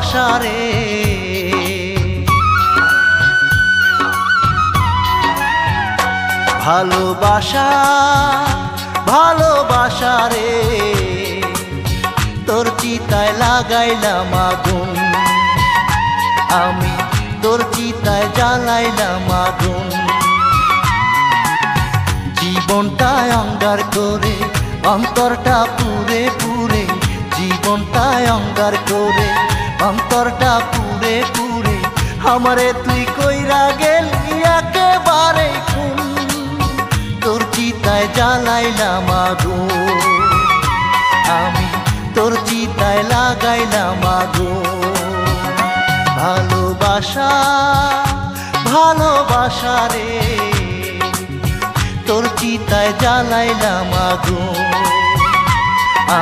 ভালোবাসা রে, ভালোবাসা ভালোবাসা রে, তোর চিতায় লাগাইলাম আগুন, আমি তোর চিতায় জ্বালাইলাম আগুন। জীবনটায় অঙ্গার করে অন্তরটা পুরে পুরে, জীবনটায় অঙ্গার করে অন্তরটা পুরে পুরে, আমারে তুই কইরা গেলি একেবারে খুন, তোর চিতায় জ্বালাইলাম আগুন, আমি তোর চিতায় লাগাইলাম আগুন। ভালোবাসা ভালোবাসা রে, তোর চিতায় জ্বালাইলাম আগুন,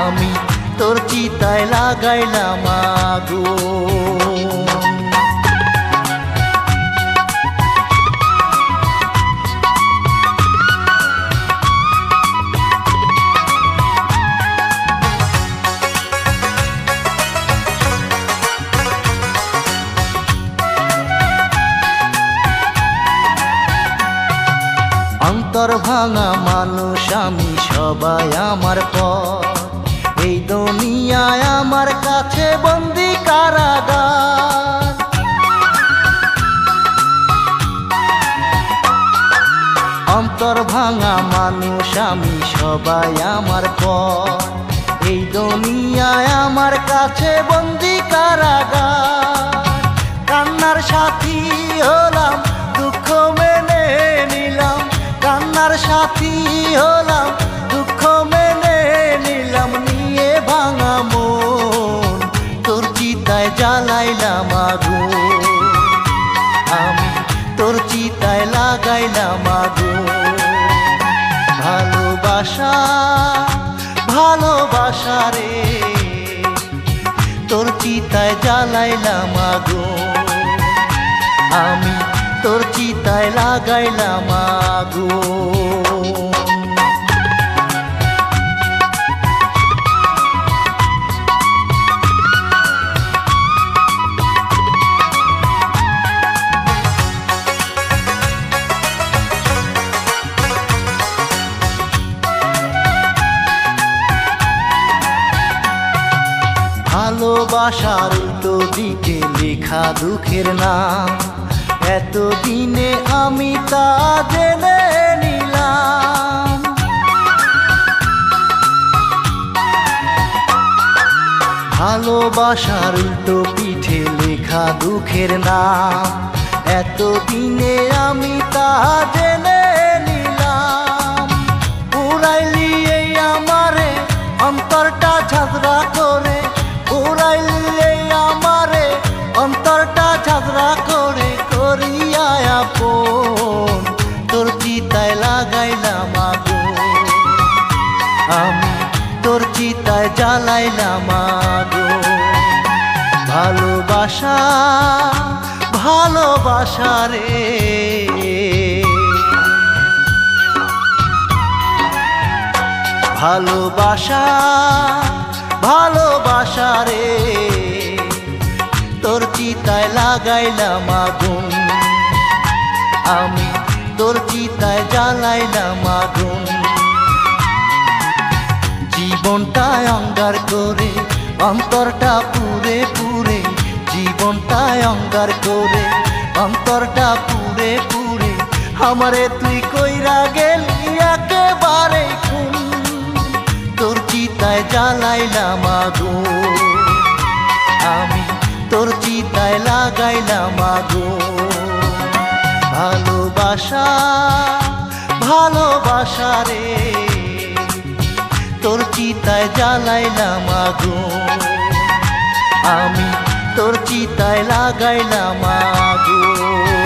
আমি তোর চিতায় লাগাইলাম আগুন। অন্তর ভাঙা মানুষ আমি, সবাই আমার পর, এই দুনিয়ায় আমার কাছে বন্দি কারাগার। অন্তর ভাঙা মানুষ আমি, সবাই আমার পর, এই দুনিয়ায় আমার কাছে বন্দি কারাগার। কান্নার সাথী হলাম, দুঃখ মেনে নিলাম, কান্নার সাথী হলাম, দুঃখ মেনে নিলাম, নিয়ে ভাঙা মন তোর চিতায় জ্বালাইলাম আগুন, আমি তোর চিতায় লাগাইলাম আগুন। ভালোবাসা ভালোবাসা রে, তোর চিতায় জ্বালাইলাম আগুন, আমি তোর চিতায় লাগাইলাম আগুন। ভালোবাসার উল্টো দিকে লেখা দুঃখের নাম, এতদিনে আমি তা জেনে নিলাম। ভালোবাসার উল্টো পিঠে লেখা দুঃখের নাম, এতদিনে আমি তা জেনে নিলাম। উড়াইলি এই আমারে অন্তরটা ঝাঁঝরা করে, উড়াইলি এই আমারে অন্তরটা ঝাঁঝরা করে, করিয়া আপন তোর চিতায় লাগাইলাম আগুন, আমি তোর চিতায় জ্বালাইলাম আগুন। ভালোবাসা ভালোবাসা রে, ভালোবাসা ভালোবাসা রে, তোর চিতায় লাগাইলাম আগুন, আমি তোর চিতায় জ্বালাইলাম আগুন। জীবনটায় অঙ্গার করে অন্তরটা পুরে পুরে, জীবনটায় অঙ্গার করে অন্তরটা পুরে পুরে, আমারে তুই কইরা গেলি একেবারে খুন, তোর চিতায় জ্বালাইলাম আগুন, আমি তোর চিতায় লাগাইলাম আগুন। ভালোবাসা ভালোবাসা রে, তোর চিতায় জ্বালাইলাম আগুন, আমি তোর চিতায় লাগাইলাম আগুন।